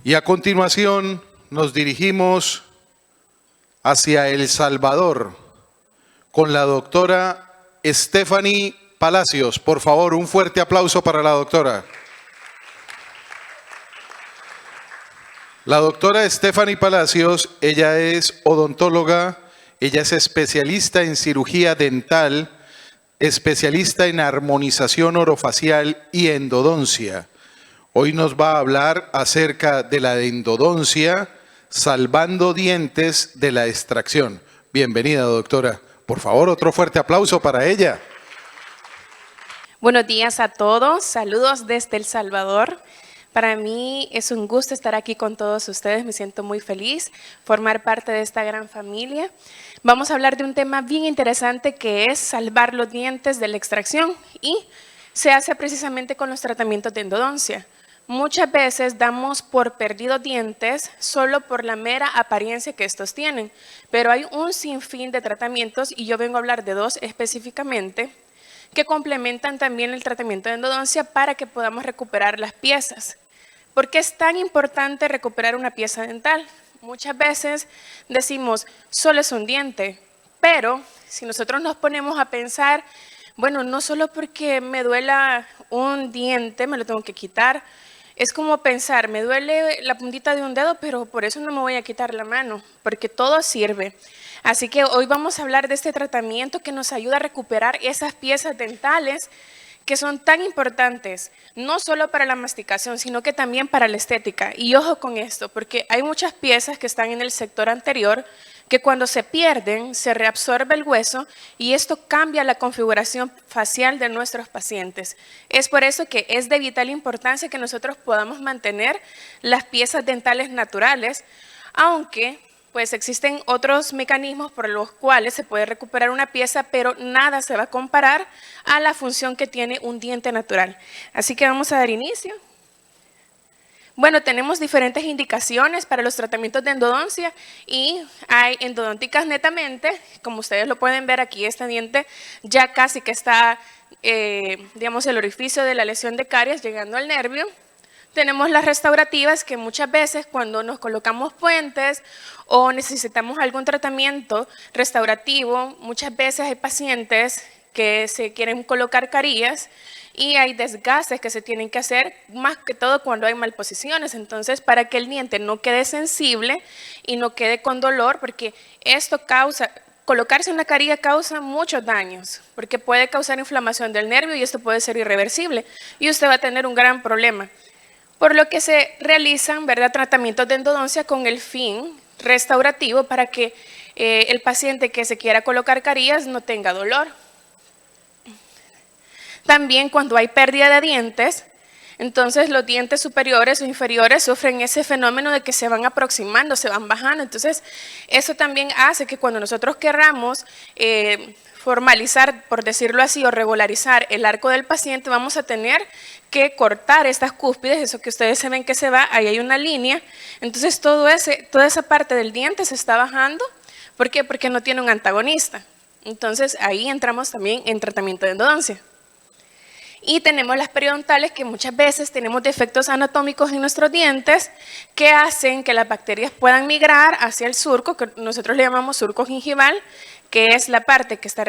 Y a continuación nos dirigimos hacia El Salvador con la doctora Stephanie Palacios. Por favor, un fuerte aplauso para la doctora. La doctora Stephanie Palacios, ella es odontóloga, ella es especialista en cirugía dental, especialista en armonización orofacial y endodoncia. Hoy nos va a hablar acerca de la endodoncia, salvando dientes de la extracción. Bienvenida, doctora. Por favor, otro fuerte aplauso para ella. Buenos días a todos. Saludos desde El Salvador. Para mí es un gusto estar aquí con todos ustedes. Me siento muy feliz formar parte de esta gran familia. Vamos a hablar de un tema bien interesante que es salvar los dientes de la extracción y se hace precisamente con los tratamientos de endodoncia. Muchas veces damos por perdidos dientes solo por la mera apariencia que estos tienen, pero hay un sinfín de tratamientos y yo vengo a hablar de dos específicamente que complementan también el tratamiento de endodoncia para que podamos recuperar las piezas. ¿Por qué es tan importante recuperar una pieza dental? Muchas veces decimos, solo es un diente, pero si nosotros nos ponemos a pensar, bueno, no solo porque me duela un diente, me lo tengo que quitar. Es como pensar, me duele la puntita de un dedo, pero por eso no me voy a quitar la mano, porque todo sirve. Así que hoy vamos a hablar de este tratamiento que nos ayuda a recuperar esas piezas dentales que son tan importantes, no solo para la masticación, sino que también para la estética. Y ojo con esto, porque hay muchas piezas que están en el sector anterior que cuando se pierden, se reabsorbe el hueso y esto cambia la configuración facial de nuestros pacientes. Es por eso que es de vital importancia que nosotros podamos mantener las piezas dentales naturales, aunque pues existen otros mecanismos por los cuales se puede recuperar una pieza, pero nada se va a comparar a la función que tiene un diente natural. Así que vamos a dar inicio. Bueno, tenemos diferentes indicaciones para los tratamientos de endodoncia y hay endodónticas netamente, como ustedes lo pueden ver aquí, este diente ya casi que está, digamos, el orificio de la lesión de caries llegando al nervio. Tenemos las restaurativas que muchas veces cuando nos colocamos puentes o necesitamos algún tratamiento restaurativo, muchas veces hay pacientes que se quieren colocar carillas y hay desgastes que se tienen que hacer, más que todo cuando hay malposiciones. Entonces, para que el diente no quede sensible y no quede con dolor, porque esto causa, colocarse una carilla causa muchos daños, porque puede causar inflamación del nervio y esto puede ser irreversible y usted va a tener un gran problema. Por lo que se realizan, ¿verdad?, tratamientos de endodoncia con el fin restaurativo para que el paciente que se quiera colocar carillas no tenga dolor. También cuando hay pérdida de dientes, entonces los dientes superiores o inferiores sufren ese fenómeno de que se van aproximando, se van bajando. Entonces eso también hace que cuando nosotros querramos formalizar, por decirlo así, o regularizar el arco del paciente, vamos a tener que cortar estas cúspides, eso que ustedes se ven que se va, ahí hay una línea. Entonces toda esa parte del diente se está bajando. ¿Por qué? Porque no tiene un antagonista. Entonces ahí entramos también en tratamiento de endodoncia. Y tenemos las periodontales que muchas veces tenemos defectos anatómicos en nuestros dientes que hacen que las bacterias puedan migrar hacia el surco, que nosotros le llamamos surco gingival, que es la parte que se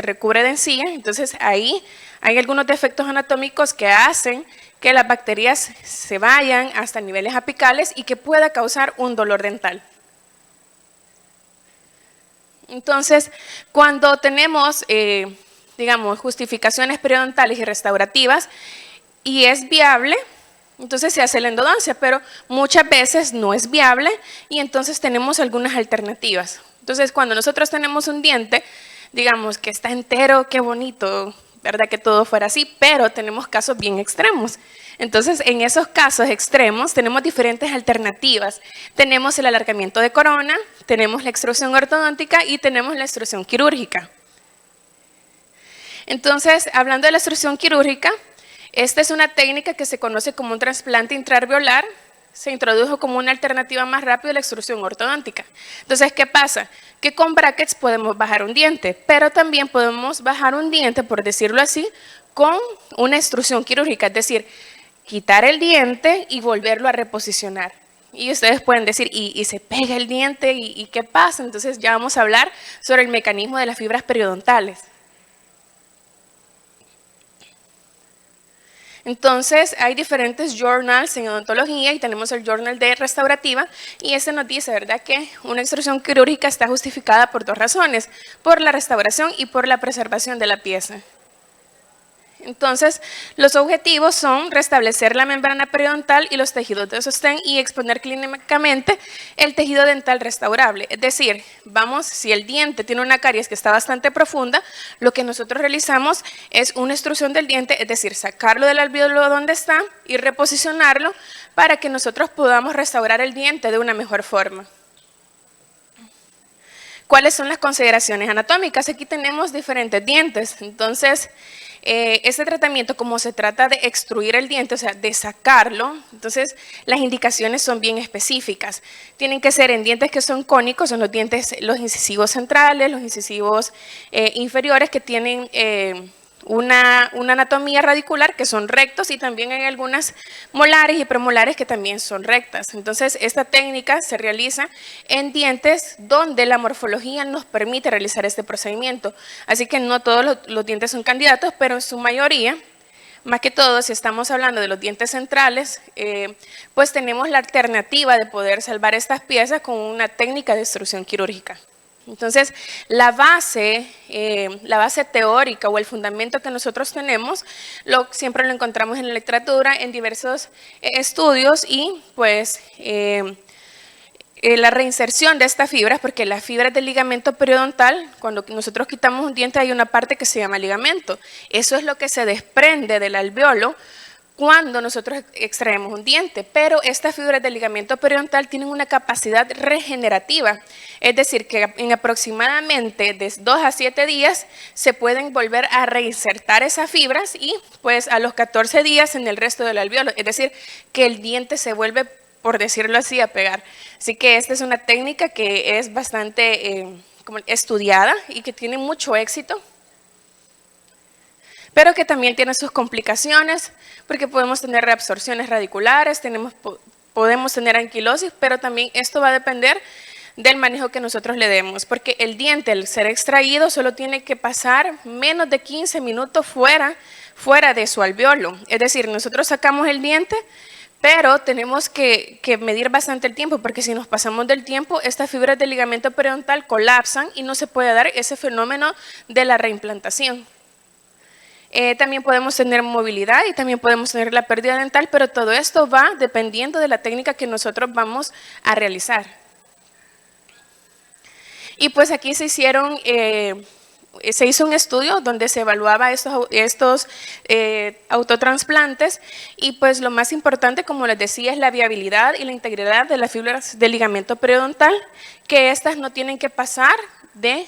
recubre de encía. Entonces ahí hay algunos defectos anatómicos que hacen que las bacterias se vayan hasta niveles apicales y que pueda causar un dolor dental. Entonces, cuando tenemos digamos, justificaciones periodontales y restaurativas y es viable, entonces se hace la endodoncia, pero muchas veces no es viable y entonces tenemos algunas alternativas. Entonces, cuando nosotros tenemos un diente, digamos que está entero, qué bonito, ¿verdad? Que todo fuera así, pero tenemos casos bien extremos. Entonces, en esos casos extremos tenemos diferentes alternativas. Tenemos el alargamiento de corona, tenemos la extrusión ortodóntica y tenemos la extrusión quirúrgica. Entonces, hablando de la extrusión quirúrgica, esta es una técnica que se conoce como un trasplante intraalveolar. Se introdujo como una alternativa más rápida a la extrusión ortodóntica. Entonces, ¿qué pasa? Que con brackets podemos bajar un diente, pero también podemos bajar un diente, por decirlo así, con una extrusión quirúrgica, es decir, quitar el diente y volverlo a reposicionar. Y ustedes pueden decir, ¿y se pega el diente? ¿Y qué pasa? Entonces ya vamos a hablar sobre el mecanismo de las fibras periodontales. Entonces, hay diferentes journals en odontología y tenemos el journal de restaurativa y este nos dice, ¿verdad?, que una extrusión quirúrgica está justificada por dos razones, por la restauración y por la preservación de la pieza. Entonces, los objetivos son restablecer la membrana periodontal y los tejidos de sostén y exponer clínicamente el tejido dental restaurable. Es decir, si el diente tiene una caries que está bastante profunda, lo que nosotros realizamos es una extrusión del diente, es decir, sacarlo del alvéolo donde está y reposicionarlo para que nosotros podamos restaurar el diente de una mejor forma. ¿Cuáles son las consideraciones anatómicas? Aquí tenemos diferentes dientes, entonces este tratamiento, como se trata de extruir el diente, o sea, de sacarlo, entonces las indicaciones son bien específicas. Tienen que ser en dientes que son cónicos, son los incisivos centrales, los incisivos inferiores que tienen una anatomía radicular que son rectos y también hay algunas molares y premolares que también son rectas. Entonces, esta técnica se realiza en dientes donde la morfología nos permite realizar este procedimiento. Así que no todos los dientes son candidatos, pero en su mayoría, más que todo, si estamos hablando de los dientes centrales, pues tenemos la alternativa de poder salvar estas piezas con una técnica de extrusión quirúrgica. Entonces, la base teórica o el fundamento que nosotros tenemos, siempre lo encontramos en la literatura, en diversos estudios y pues la reinserción de estas fibras, porque las fibras del ligamento periodontal, cuando nosotros quitamos un diente hay una parte que se llama ligamento. Eso es lo que se desprende del alvéolo cuando nosotros extraemos un diente, pero estas fibras del ligamento periodontal tienen una capacidad regenerativa, es decir, que en aproximadamente de 2 a 7 días se pueden volver a reinsertar esas fibras y pues a los 14 días en el resto del alvéolo, es decir, que el diente se vuelve, por decirlo así, a pegar. Así que esta es una técnica que es bastante estudiada y que tiene mucho éxito, pero que también tiene sus complicaciones, porque podemos tener reabsorciones radiculares, podemos tener anquilosis, pero también esto va a depender del manejo que nosotros le demos, porque el diente, al ser extraído, solo tiene que pasar menos de 15 minutos fuera de su alvéolo. Es decir, nosotros sacamos el diente, pero tenemos que medir bastante el tiempo, porque si nos pasamos del tiempo, estas fibras del ligamento periodontal colapsan y no se puede dar ese fenómeno de la reimplantación. También podemos tener movilidad y también podemos tener la pérdida dental, pero todo esto va dependiendo de la técnica que nosotros vamos a realizar. Y pues aquí se hizo un estudio donde se evaluaba estos autotransplantes y pues lo más importante, como les decía, es la viabilidad y la integridad de las fibras del ligamento periodontal, que estas no tienen que pasar de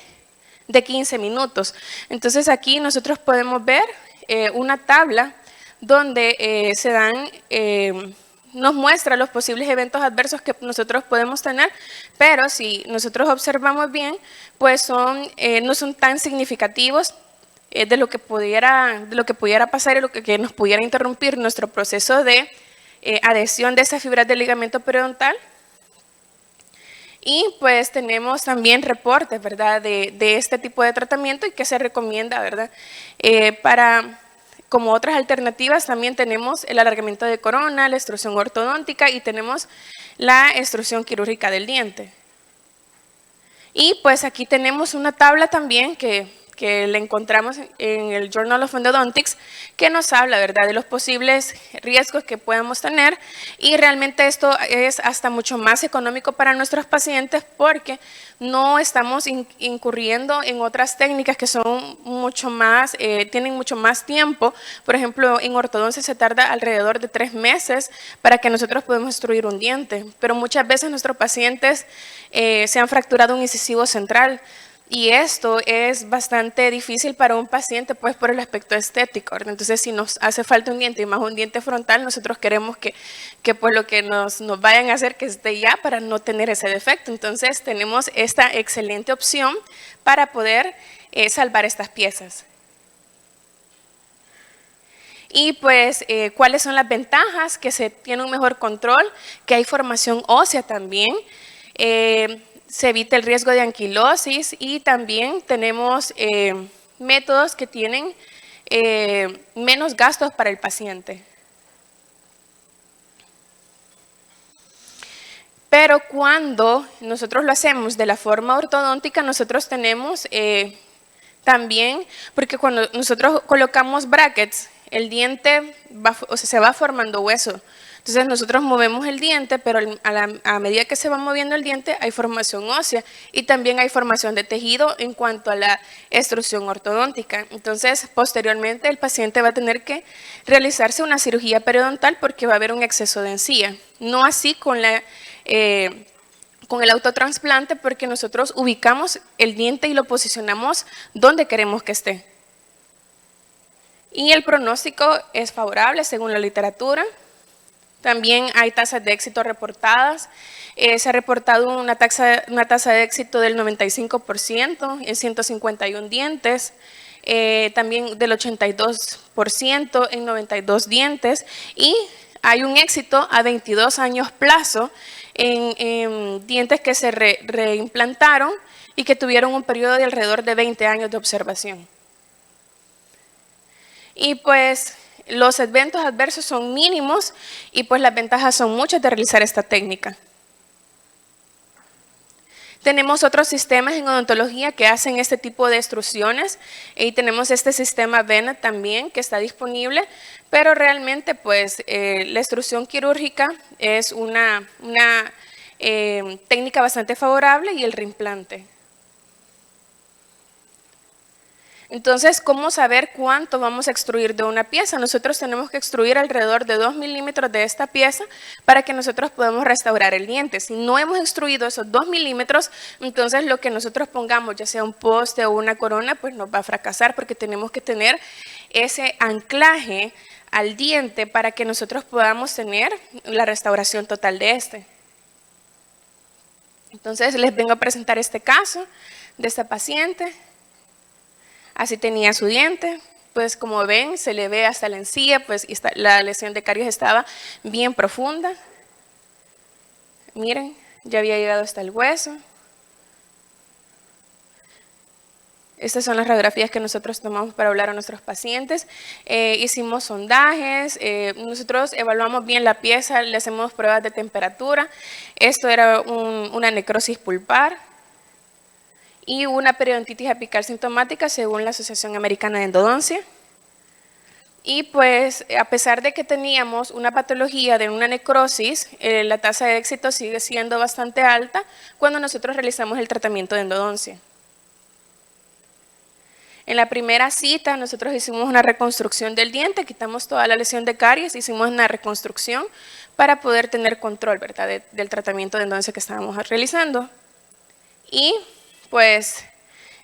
15 minutos. Entonces aquí nosotros podemos ver una tabla donde nos muestra los posibles eventos adversos que nosotros podemos tener, pero si nosotros observamos bien, pues no son tan significativos de lo que pudiera pasar y lo que nos pudiera interrumpir nuestro proceso de adhesión de esas fibras del ligamento periodontal. Y pues tenemos también reportes, ¿verdad?, de este tipo de tratamiento y que se recomienda, ¿verdad? Como otras alternativas también tenemos el alargamiento de corona, la extrusión ortodóntica y tenemos la extrusión quirúrgica del diente. Y pues aquí tenemos una tabla también que la encontramos en el Journal of Endodontics, que nos habla, ¿verdad?, de los posibles riesgos que podemos tener y realmente esto es hasta mucho más económico para nuestros pacientes porque no estamos incurriendo en otras técnicas que son tienen mucho más tiempo. Por ejemplo, en ortodoncia se tarda alrededor de 3 meses para que nosotros podamos extruir un diente, pero muchas veces nuestros pacientes se han fracturado un incisivo central. Y esto es bastante difícil para un paciente, pues por el aspecto estético, ¿verdad? Entonces, si nos hace falta un diente y más un diente frontal, nosotros queremos que pues lo que nos vayan a hacer que esté ya para no tener ese defecto. Entonces, tenemos esta excelente opción para poder salvar estas piezas. Y pues, ¿cuáles son las ventajas? Que se tiene un mejor control, que hay formación ósea también, se evita el riesgo de anquilosis y también tenemos métodos que tienen menos gastos para el paciente. Pero cuando nosotros lo hacemos de la forma ortodóntica, nosotros tenemos también, porque cuando nosotros colocamos brackets, el diente se va formando hueso. Entonces nosotros movemos el diente, pero a medida que se va moviendo el diente hay formación ósea y también hay formación de tejido en cuanto a la extrusión ortodóntica. Entonces posteriormente el paciente va a tener que realizarse una cirugía periodontal porque va a haber un exceso de encía. No así con el autotrasplante, porque nosotros ubicamos el diente y lo posicionamos donde queremos que esté. Y el pronóstico es favorable según la literatura. También hay tasas de éxito reportadas. Se ha reportado una tasa de éxito del 95% en 151 dientes, también del 82% en 92 dientes, y hay un éxito a 22 años plazo en dientes que se reimplantaron y que tuvieron un periodo de alrededor de 20 años de observación. Y pues los eventos adversos son mínimos y pues las ventajas son muchas de realizar esta técnica. Tenemos otros sistemas en odontología que hacen este tipo de extrusiones y tenemos este sistema VENA también que está disponible, pero realmente pues la extrusión quirúrgica es una técnica bastante favorable y el reimplante. Entonces, ¿cómo saber cuánto vamos a extruir de una pieza? Nosotros tenemos que extruir alrededor de 2 milímetros de esta pieza para que nosotros podamos restaurar el diente. Si no hemos extruido esos 2 milímetros, entonces lo que nosotros pongamos, ya sea un poste o una corona, pues nos va a fracasar porque tenemos que tener ese anclaje al diente para que nosotros podamos tener la restauración total de este. Entonces, les vengo a presentar este caso de esta paciente. Así tenía su diente, pues como ven, se le ve hasta la encía, pues la lesión de caries estaba bien profunda. Miren, ya había llegado hasta el hueso. Estas son las radiografías que nosotros tomamos para hablar a nuestros pacientes. Hicimos sondajes, nosotros evaluamos bien la pieza, le hacemos pruebas de temperatura. Esto era una necrosis pulpar y una periodontitis apical sintomática según la Asociación Americana de Endodoncia. Y pues a pesar de que teníamos una patología de una necrosis, la tasa de éxito sigue siendo bastante alta cuando nosotros realizamos el tratamiento de endodoncia. En la primera cita nosotros hicimos una reconstrucción del diente, quitamos toda la lesión de caries, hicimos una reconstrucción para poder tener control, ¿verdad?, del tratamiento de endodoncia que estábamos realizando. Y pues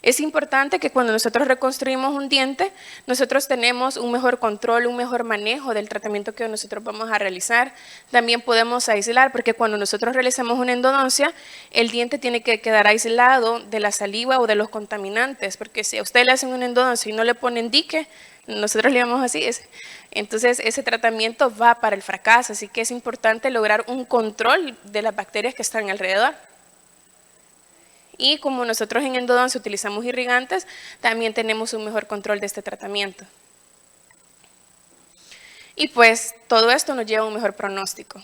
es importante que cuando nosotros reconstruimos un diente, nosotros tenemos un mejor control, un mejor manejo del tratamiento que nosotros vamos a realizar. También podemos aislar, porque cuando nosotros realizamos una endodoncia, el diente tiene que quedar aislado de la saliva o de los contaminantes, porque si a usted le hacen una endodoncia y no le ponen dique, nosotros le llamamos así, entonces ese tratamiento va para el fracaso, así que es importante lograr un control de las bacterias que están alrededor. Y como nosotros en endodoncia utilizamos irrigantes, también tenemos un mejor control de este tratamiento. Y pues todo esto nos lleva a un mejor pronóstico.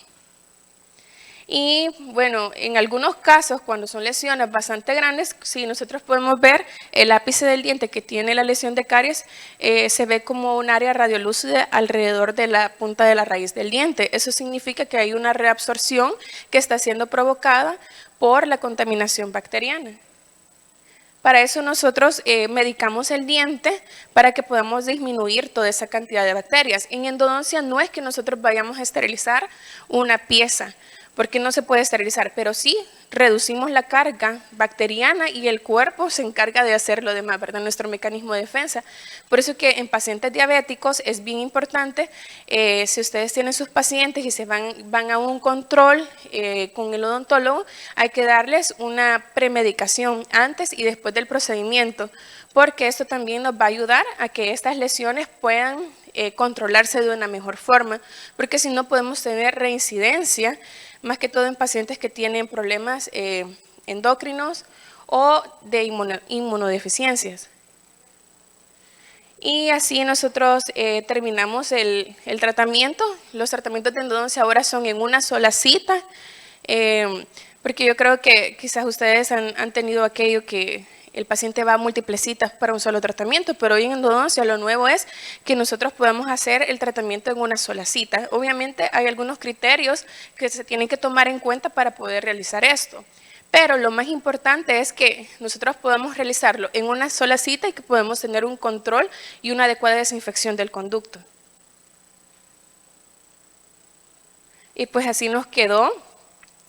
Y bueno, en algunos casos, cuando son lesiones bastante grandes, si nosotros podemos ver el ápice del diente que tiene la lesión de caries, se ve como un área radiolúcida alrededor de la punta de la raíz del diente. Eso significa que hay una reabsorción que está siendo provocada por la contaminación bacteriana. Para eso nosotros medicamos el diente para que podamos disminuir toda esa cantidad de bacterias. En endodoncia no es que nosotros vayamos a esterilizar una pieza, porque no se puede esterilizar, pero sí reducimos la carga bacteriana y el cuerpo se encarga de hacer lo demás, ¿verdad? Nuestro mecanismo de defensa. Por eso que en pacientes diabéticos es bien importante, si ustedes tienen sus pacientes y se van a un control con el odontólogo, hay que darles una premedicación antes y después del procedimiento, porque esto también nos va a ayudar a que estas lesiones puedan controlarse de una mejor forma, porque si no podemos tener reincidencia, más que todo en pacientes que tienen problemas endocrinos o de inmunodeficiencias. Y así nosotros terminamos el tratamiento. Los tratamientos de endodoncia ahora son en una sola cita, porque yo creo que quizás ustedes han tenido aquello que el paciente va a múltiples citas para un solo tratamiento, pero hoy en endodoncia lo nuevo es que nosotros podamos hacer el tratamiento en una sola cita. Obviamente hay algunos criterios que se tienen que tomar en cuenta para poder realizar esto, pero lo más importante es que nosotros podamos realizarlo en una sola cita y que podemos tener un control y una adecuada desinfección del conducto. Y pues así nos quedó.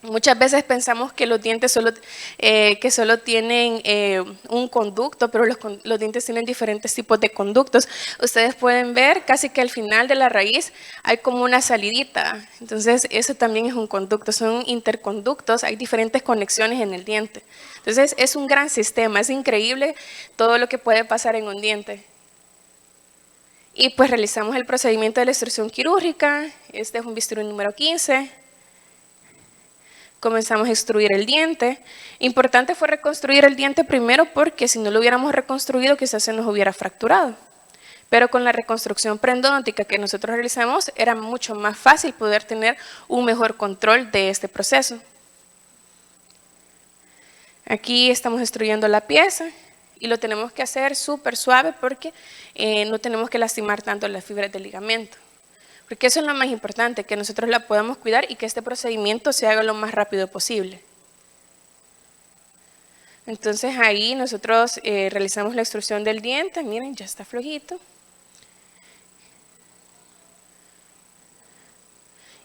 Muchas veces pensamos que los dientes solo tienen un conducto, pero los dientes tienen diferentes tipos de conductos. Ustedes pueden ver casi que al final de la raíz hay como una salidita. Entonces eso también es un conducto, son interconductos, hay diferentes conexiones en el diente. Entonces es un gran sistema, es increíble todo lo que puede pasar en un diente. Y pues realizamos el procedimiento de la extrusión quirúrgica. Este es un bisturí número 15. Comenzamos a extruir el diente. Importante fue reconstruir el diente primero porque si no lo hubiéramos reconstruido quizás se nos hubiera fracturado. Pero con la reconstrucción preendodóntica que nosotros realizamos era mucho más fácil poder tener un mejor control de este proceso. Aquí estamos extruyendo la pieza y lo tenemos que hacer súper suave porque no tenemos que lastimar tanto las fibras del ligamento. Porque eso es lo más importante, que nosotros la podamos cuidar y que este procedimiento se haga lo más rápido posible. Entonces ahí nosotros realizamos la extrusión del diente, miren, ya está flojito.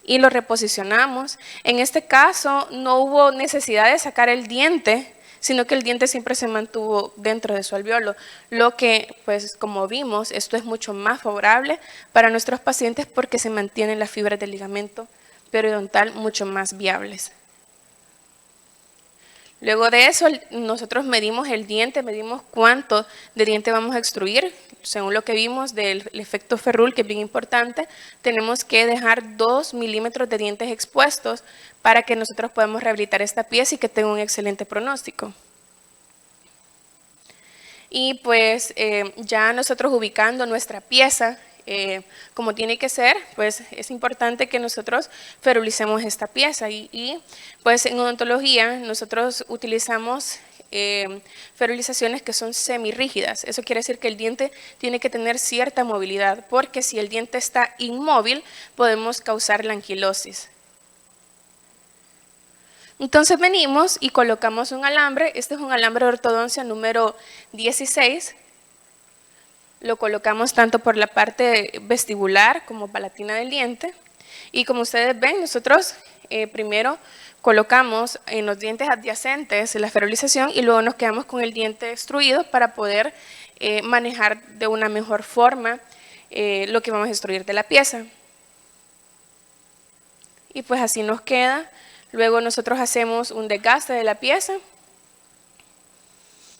Y lo reposicionamos. En este caso no hubo necesidad de sacar el diente, sino que el diente siempre se mantuvo dentro de su alveolo, lo que, pues como vimos, esto es mucho más favorable para nuestros pacientes porque se mantienen las fibras del ligamento periodontal mucho más viables. Luego de eso, nosotros medimos el diente, medimos cuánto de diente vamos a extruir. Según lo que vimos del efecto Ferrul, que es bien importante, tenemos que dejar 2 milímetros de dientes expuestos para que nosotros podamos rehabilitar esta pieza y que tenga un excelente pronóstico. Y pues ya nosotros ubicando nuestra pieza como tiene que ser, pues es importante que nosotros ferulicemos esta pieza y pues en odontología nosotros utilizamos ferulizaciones que son semirrígidas. Eso quiere decir que el diente tiene que tener cierta movilidad, porque si el diente está inmóvil podemos causar la anquilosis. Entonces venimos y colocamos un alambre. Este es un alambre de ortodoncia número 16. Lo colocamos tanto por la parte vestibular como palatina del diente. Y como ustedes ven, nosotros primero colocamos en los dientes adyacentes la ferulización y luego nos quedamos con el diente extruido para poder manejar de una mejor forma lo que vamos a extruir de la pieza. Y pues así nos queda. Luego nosotros hacemos un desgaste de la pieza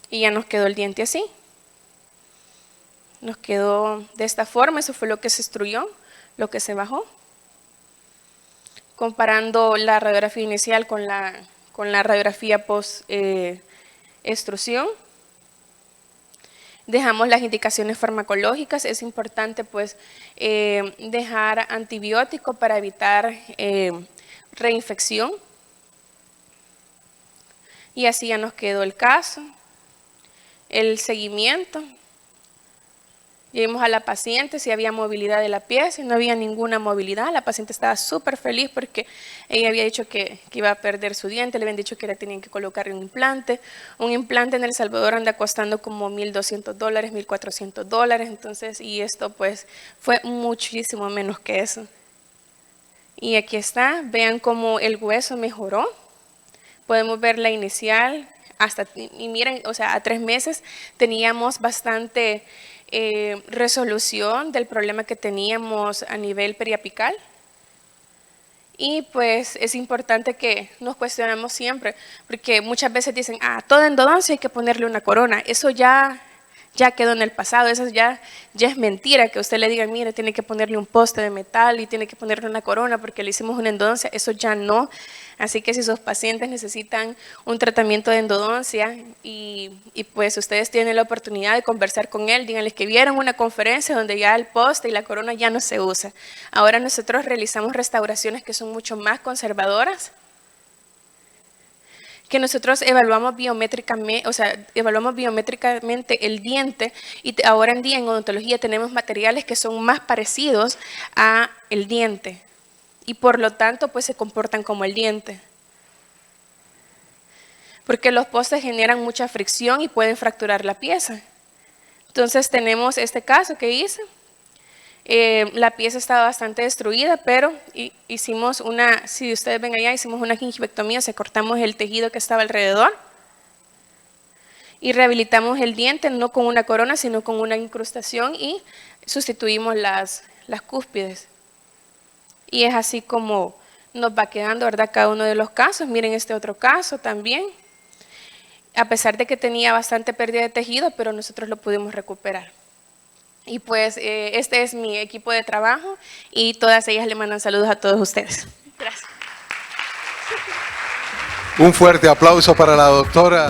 y ya nos quedó el diente así. Nos quedó de esta forma, eso fue lo que se extruyó, lo que se bajó. Comparando la radiografía inicial con la radiografía post-extrusión. Dejamos las indicaciones farmacológicas, es importante pues dejar antibiótico para evitar reinfección. Y así ya nos quedó el caso, el seguimiento. Llevamos a la paciente si había movilidad de la pieza y no había ninguna movilidad. La paciente estaba súper feliz porque ella había dicho que iba a perder su diente, le habían dicho que le tenían que colocar un implante. Un implante en El Salvador anda costando como $1,200, $1,400, entonces, y esto pues fue muchísimo menos que eso. Y aquí está, vean cómo el hueso mejoró. Podemos ver la inicial, y miren, o sea, a 3 meses teníamos bastante resolución del problema que teníamos a nivel periapical. Y pues es importante que nos cuestionemos siempre, porque muchas veces dicen, toda endodoncia hay que ponerle una corona. Eso ya quedó en el pasado, eso ya es mentira, que usted le diga, mire, tiene que ponerle un poste de metal y tiene que ponerle una corona porque le hicimos una endodoncia, eso ya no. Así que si sus pacientes necesitan un tratamiento de endodoncia y pues ustedes tienen la oportunidad de conversar con él, díganles que vieron una conferencia donde ya el poste y la corona ya no se usa. Ahora nosotros realizamos restauraciones que son mucho más conservadoras, que nosotros evaluamos biométricamente, el diente, y ahora en día en odontología tenemos materiales que son más parecidos a el diente y por lo tanto pues se comportan como el diente. Porque los postes generan mucha fricción y pueden fracturar la pieza. Entonces tenemos este caso que hice. La pieza estaba bastante destruida, pero hicimos si ustedes ven allá, hicimos una gingivectomía, o sea, cortamos el tejido que estaba alrededor y rehabilitamos el diente, no con una corona, sino con una incrustación y sustituimos las cúspides. Y es así como nos va quedando, ¿verdad? Cada uno de los casos. Miren este otro caso también. A pesar de que tenía bastante pérdida de tejido, pero nosotros lo pudimos recuperar. Y pues este es mi equipo de trabajo y todas ellas le mandan saludos a todos ustedes. Gracias. Un fuerte aplauso para la doctora